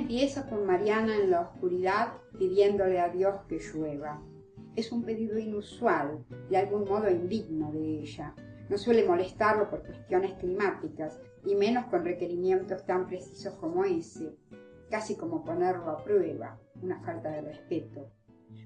empieza con Mariana en la oscuridad pidiéndole a Dios que llueva. Es un pedido inusual, de algún modo indigno de ella. No suele molestarlo por cuestiones climáticas, y menos con requerimientos tan precisos como ese, casi como ponerlo a prueba, una falta de respeto.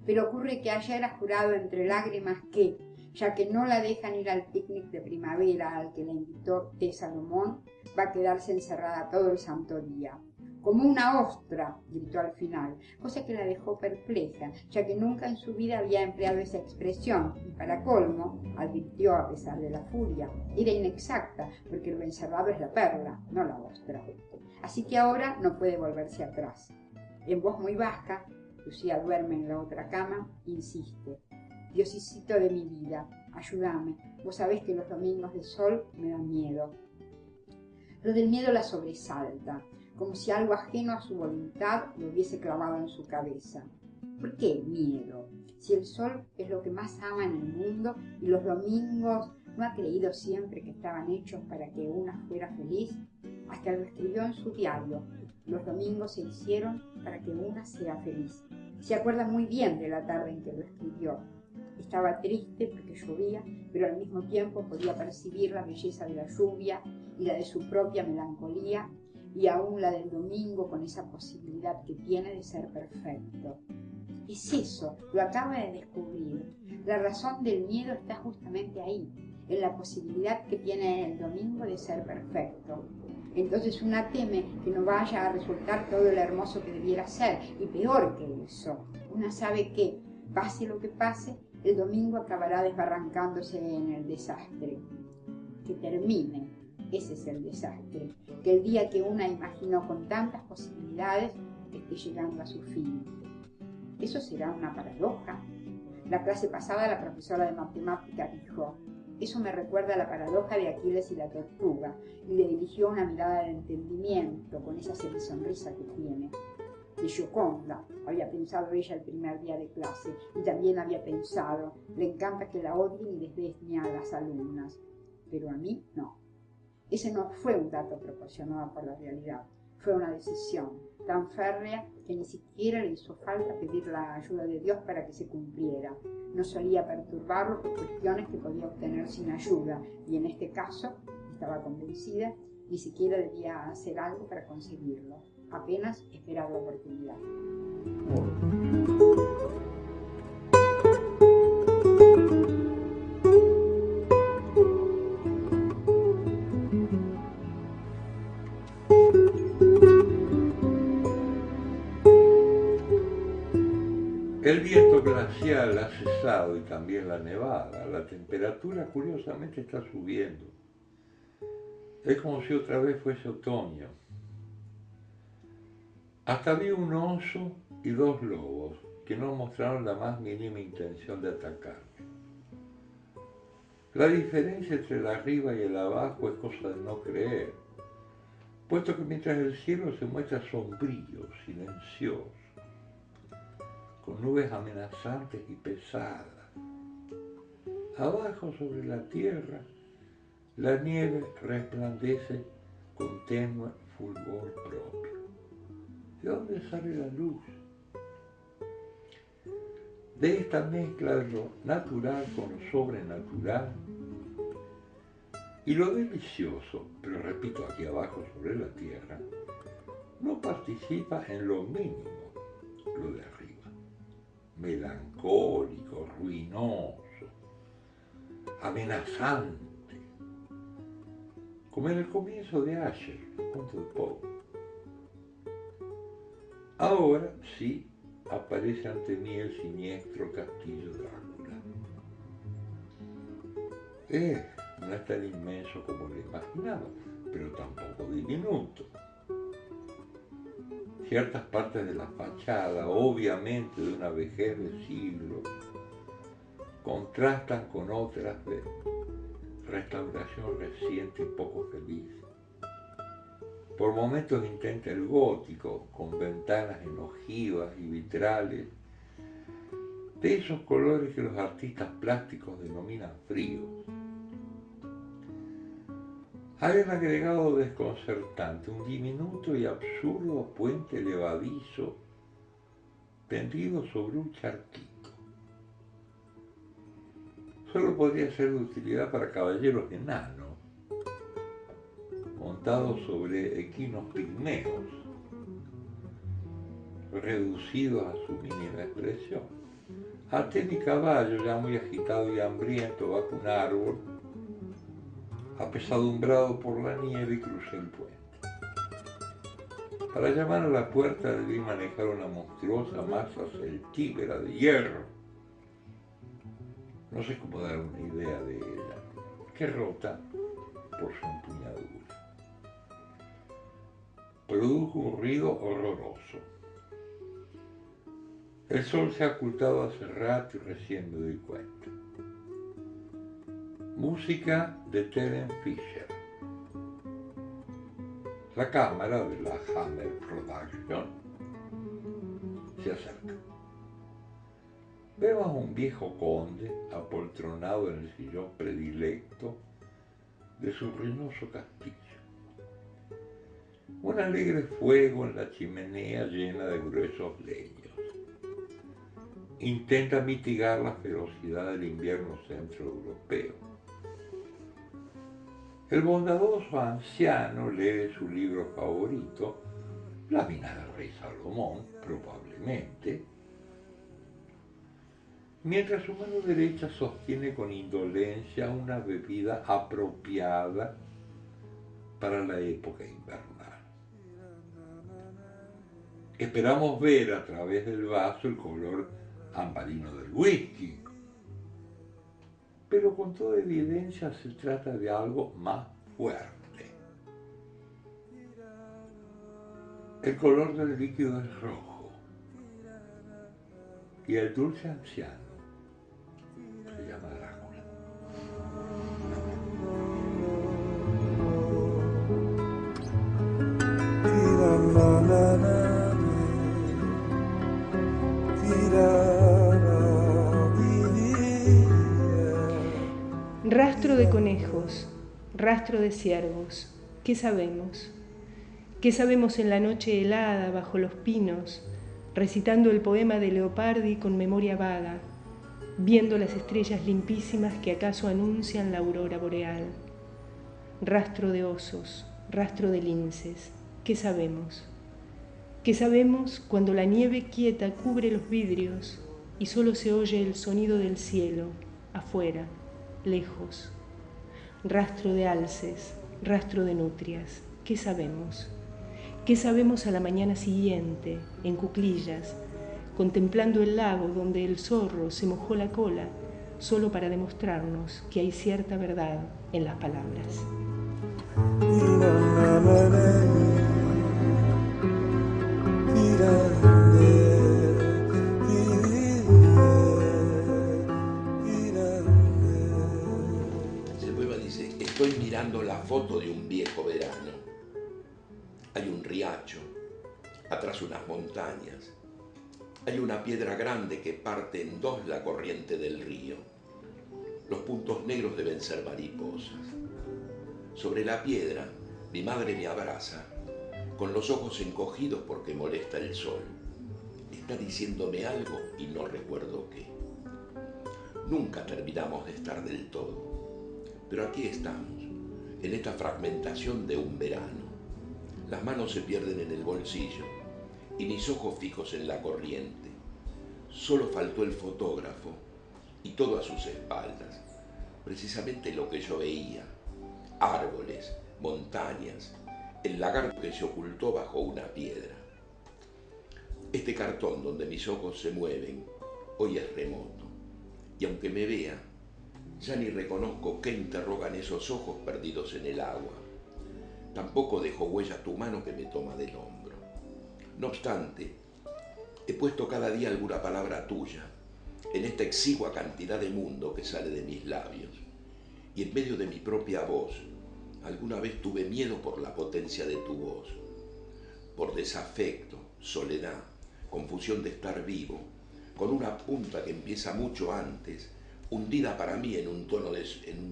Pero ocurre que ayer ha jurado entre lágrimas que, ya que no la dejan ir al picnic de primavera al que la invitó T. Salomón, va a quedarse encerrada todo el santo día. Como una ostra, gritó al final, cosa que la dejó perpleja, ya que nunca en su vida había empleado esa expresión, y para colmo, advirtió a pesar de la furia, era inexacta, porque lo encerrado es la perla, no la ostra. Así que ahora no puede volverse atrás. En voz muy baja, Lucía duerme en la otra cama, insiste: Diosito de mi vida, ayúdame, vos sabés que los domingos de sol me dan miedo. Lo del miedo la sobresalta, como si algo ajeno a su voluntad lo hubiese clavado en su cabeza. ¿Por qué miedo? Si el sol es lo que más ama en el mundo y los domingos no ha creído siempre que estaban hechos para que una fuera feliz, hasta lo escribió en su diario: los domingos se hicieron para que una sea feliz. Se acuerda muy bien de la tarde en que lo escribió. Estaba triste porque llovía, pero al mismo tiempo podía percibir la belleza de la lluvia y la de su propia melancolía, y aún la del domingo con esa posibilidad que tiene de ser perfecto. Es eso, lo acaba de descubrir. La razón del miedo está justamente ahí, en la posibilidad que tiene el domingo de ser perfecto. Entonces una teme que no vaya a resultar todo lo hermoso que debiera ser, y peor que eso, una sabe que, pase lo que pase, el domingo acabará desbarrancándose en el desastre. Que termine, ese es el desastre, que el día que una imaginó con tantas posibilidades esté llegando a su fin. ¿Eso será una paradoja? La clase pasada la profesora de matemática dijo: eso me recuerda a la paradoja de Aquiles y la tortuga, y le dirigió una mirada de entendimiento con esa semisonrisa que tiene. De Gioconda había pensado ella el primer día de clase, y también había pensado: le encanta que la odien y desdeñe a las alumnas. Pero a mí no. Ese no fue un dato proporcionado por la realidad, fue una decisión tan férrea que ni siquiera le hizo falta pedir la ayuda de Dios para que se cumpliera. No solía perturbarlo por cuestiones que podía obtener sin ayuda, y en este caso, estaba convencida, ni siquiera debía hacer algo para conseguirlo, apenas esperar la oportunidad. El viento glacial ha cesado y también la nevada. La temperatura curiosamente está subiendo. Es como si otra vez fuese otoño. Hasta vi un oso y 2 lobos que no mostraron la más mínima intención de atacarme. La diferencia entre el arriba y el abajo es cosa de no creer, puesto que mientras el cielo se muestra sombrío, silencioso, con nubes amenazantes y pesadas, abajo sobre la tierra, la nieve resplandece con tenue fulgor propio. ¿De dónde sale la luz? De esta mezcla de lo natural con lo sobrenatural. Y lo delicioso, pero repito, aquí abajo sobre la tierra, no participa en lo mínimo, lo de arriba. Melancólico, ruinoso, amenazante, como en el comienzo de Asher, el cuento de Poe. Ahora sí aparece ante mí el siniestro castillo Drácula. No es tan inmenso como lo imaginaba, pero tampoco diminuto. Ciertas partes de la fachada, obviamente de una vejez de siglos, contrastan con otras de restauración reciente y poco feliz. Por momentos intenta el gótico, con ventanas en ojivas y vitrales, de esos colores que los artistas plásticos denominan fríos. Hay un agregado desconcertante, un diminuto y absurdo puente levadizo tendido sobre un charquito. Solo podría ser de utilidad para caballeros enanos, montados sobre equinos pigmeos, reducidos a su mínima expresión. Até mi caballo, ya muy agitado y hambriento, bajo un árbol, apesadumbrado por la nieve, y crucé el puente. Para llamar a la puerta debí manejar una monstruosa masa celtíbera de hierro. No sé cómo dar una idea de ella, que rota por su empuñadura. Produjo un ruido horroroso. El sol se ha ocultado hace rato y recién me doy cuenta. Música de Terence Fisher. La cámara de la Hammer Production se acerca. Vemos a un viejo conde apoltronado en el sillón predilecto de su ruinoso castillo. Un alegre fuego en la chimenea llena de gruesos leños. Intenta mitigar la ferocidad del invierno centroeuropeo. El bondadoso anciano lee su libro favorito, La vida del rey Salomón, probablemente, mientras su mano derecha sostiene con indolencia una bebida apropiada para la época invernal. Esperamos ver a través del vaso el color ambarino del whisky, pero con toda evidencia se trata de algo más fuerte. El color del líquido es rojo y el dulce anciano se llama Drácula. Rastro de conejos, rastro de ciervos, ¿qué sabemos? ¿Qué sabemos en la noche helada bajo los pinos, recitando el poema de Leopardi con memoria vaga, viendo las estrellas limpísimas que acaso anuncian la aurora boreal? Rastro de osos, rastro de linces, ¿qué sabemos? ¿Qué sabemos cuando la nieve quieta cubre los vidrios y solo se oye el sonido del cielo, afuera, lejos? Rastro de alces, rastro de nutrias, ¿qué sabemos? ¿Qué sabemos a la mañana siguiente, en cuclillas, contemplando el lago donde el zorro se mojó la cola, solo para demostrarnos que hay cierta verdad en las palabras? El poema dice: estoy mirando la foto de un viejo verano. Hay un riacho, atrás unas montañas. Hay una piedra grande que parte en dos la corriente del río. Los puntos negros deben ser mariposas. Sobre la piedra, mi madre me abraza, con los ojos encogidos porque molesta el sol. Está diciéndome algo y no recuerdo qué. Nunca terminamos de estar del todo, pero aquí estamos, en esta fragmentación de un verano. Las manos se pierden en el bolsillo y mis ojos fijos en la corriente. Solo faltó el fotógrafo y todo a sus espaldas, precisamente lo que yo veía: árboles, montañas, el lagarto que se ocultó bajo una piedra. Este cartón donde mis ojos se mueven hoy es remoto, y aunque me vea, ya ni reconozco qué interrogan esos ojos perdidos en el agua. Tampoco dejó huella tu mano que me toma del hombro. No obstante, he puesto cada día alguna palabra tuya en esta exigua cantidad de mundo que sale de mis labios, y en medio de mi propia voz alguna vez tuve miedo por la potencia de tu voz, por desafecto, soledad, confusión de estar vivo, con una punta que empieza mucho antes, hundida para mí en un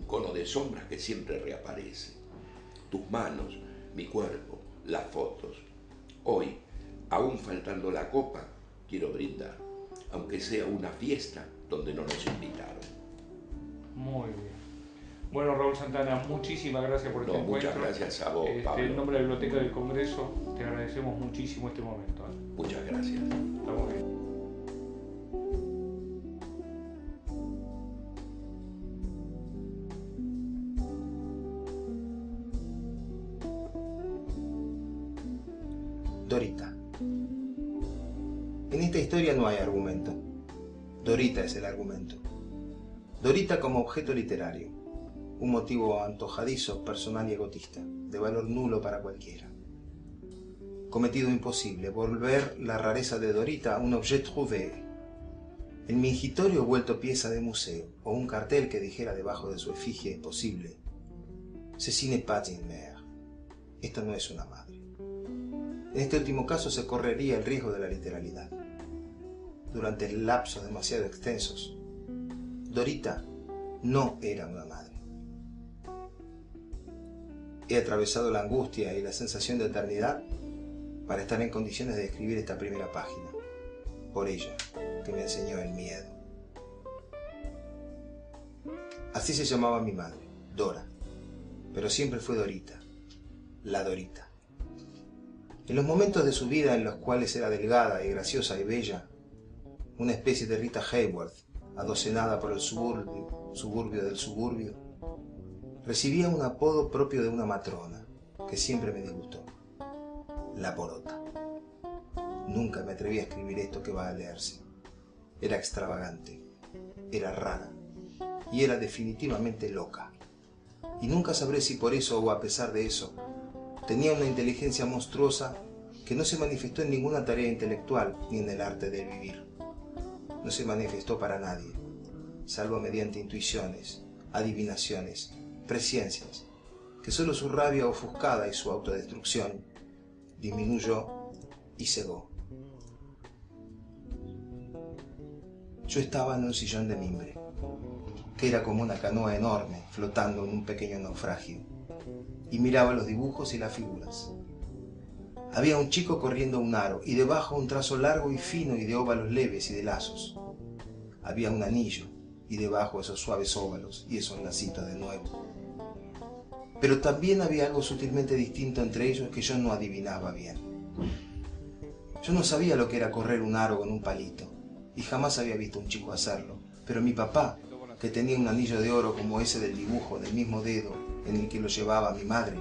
cono de sombras que siempre reaparece. tus manos, mi cuerpo, las fotos. Hoy, aún faltando la copa, quiero brindar, aunque sea una fiesta donde no nos invitaron. Muy bien. Bueno, Raúl Santana, muchísimas gracias por este encuentro. Muchas gracias a vos, Pablo. En nombre de la Biblioteca del Congreso, te agradecemos muchísimo este momento. Muchas gracias. Estamos bien. Dorita. En esta historia no hay argumento. Dorita es el argumento. Dorita como objeto literario. Un motivo antojadizo, personal y egotista, de valor nulo para cualquiera. Cometido imposible, volver la rareza de Dorita un objet trouvé. El mingitorio vuelto pieza de museo, o un cartel que dijera debajo de su efigie posible: Ceci n'est pas une mère. Esta no es una madre. En este último caso se correría el riesgo de la literalidad. Durante lapsos demasiado extensos, Dorita no era una madre. He atravesado la angustia y la sensación de eternidad para estar en condiciones de escribir esta primera página, por ella, que me enseñó el miedo. Así se llamaba mi madre, Dora, pero siempre fue Dorita, la Dorita. En los momentos de su vida en los cuales era delgada y graciosa y bella, una especie de Rita Hayworth, adocenada por el suburbio del suburbio, recibía un apodo propio de una matrona, que siempre me disgustó: la porota. Nunca me atreví a escribir esto que va a leerse. Era extravagante, era rara, y era definitivamente loca. Y nunca sabré si por eso o a pesar de eso, tenía una inteligencia monstruosa que no se manifestó en ninguna tarea intelectual ni en el arte de vivir. No se manifestó para nadie, salvo mediante intuiciones, adivinaciones, presciencias, que solo su rabia ofuscada y su autodestrucción disminuyó y cegó. Yo estaba en un sillón de mimbre, que era como una canoa enorme flotando en un pequeño naufragio, y miraba los dibujos y las figuras. Había un chico corriendo un aro, y debajo un trazo largo y fino y de óvalos leves y de lazos. Había un anillo, y debajo esos suaves óvalos y esos lacitos de nuevo. Pero también había algo sutilmente distinto entre ellos que yo no adivinaba bien. Yo no sabía lo que era correr un aro con un palito, y jamás había visto a un chico hacerlo, pero mi papá, que tenía un anillo de oro como ese del dibujo del mismo dedo en el que lo llevaba mi madre,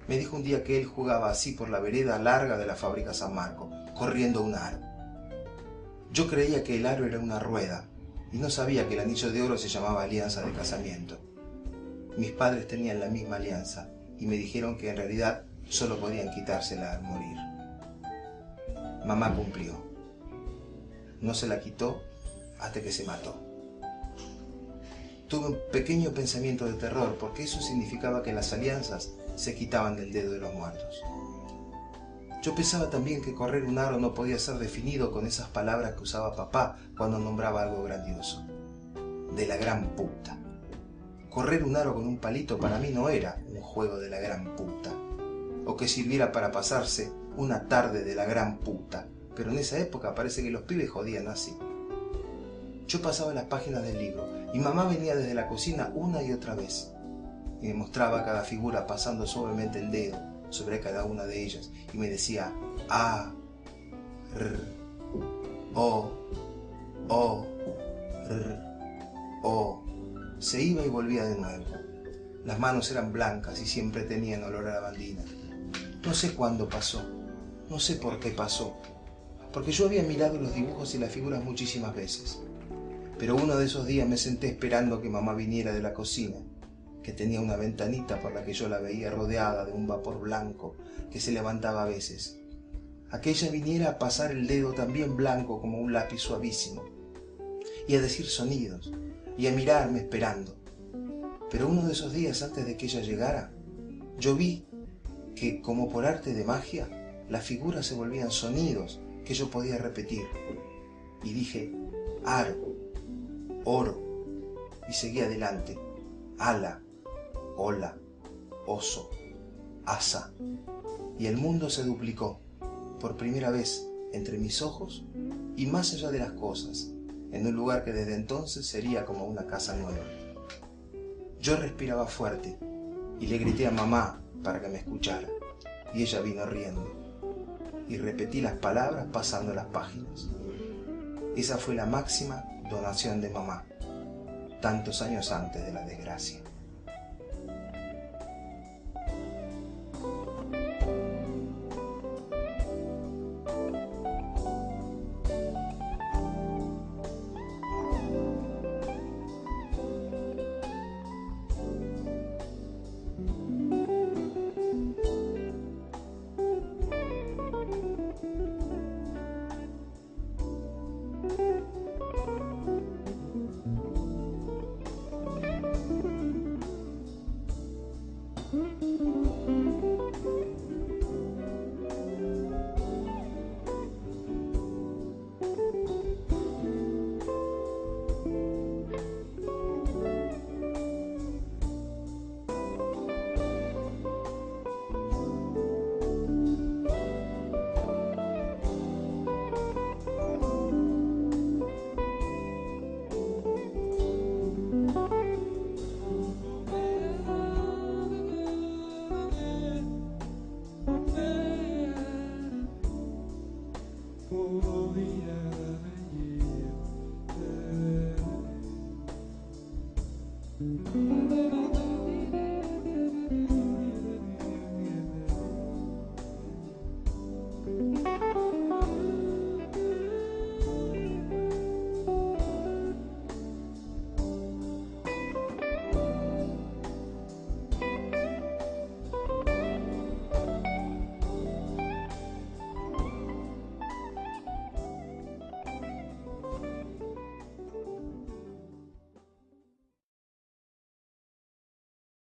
me dijo un día que él jugaba así por la vereda larga de la fábrica San Marco, corriendo un aro. Yo creía que el aro era una rueda, y no sabía que el anillo de oro se llamaba alianza de casamiento. Mis padres tenían la misma alianza, y me dijeron que en realidad solo podían quitársela al morir. Mamá cumplió. No se la quitó hasta que se mató. Tuve un pequeño pensamiento de terror, porque eso significaba que las alianzas se quitaban del dedo de los muertos. Yo pensaba también que correr un aro no podía ser definido con esas palabras que usaba papá cuando nombraba algo grandioso. De la gran puta. Correr un aro con un palito para mí no era un juego de la gran puta, o que sirviera para pasarse una tarde de la gran puta, pero en esa época parece que los pibes jodían así. Yo pasaba las páginas del libro y mamá venía desde la cocina una y otra vez y me mostraba cada figura pasando suavemente el dedo sobre cada una de ellas y me decía A, R, O, R, O. Se iba y volvía de nuevo. Las manos eran blancas y siempre tenían olor a lavandina. No sé cuándo pasó, no sé por qué pasó, porque yo había mirado los dibujos y las figuras muchísimas veces. Pero uno de esos días me senté esperando que mamá viniera de la cocina, que tenía una ventanita por la que yo la veía rodeada de un vapor blanco que se levantaba a veces. A que ella viniera a pasar el dedo también blanco como un lápiz suavísimo, y a decir sonidos, y a mirarme esperando. Pero uno de esos días antes de que ella llegara, yo vi que, como por arte de magia, las figuras se volvían sonidos que yo podía repetir. Y dije, aro, oro, y seguí adelante, ala, ola, oso, Asa. Y el mundo se duplicó, por primera vez, entre mis ojos y más allá de las cosas, en un lugar que desde entonces sería como una casa nueva. Yo respiraba fuerte y le grité a mamá para que me escuchara, y ella vino riendo, y repetí las palabras pasando las páginas. Esa fue la máxima donación de mamá, tantos años antes de la desgracia.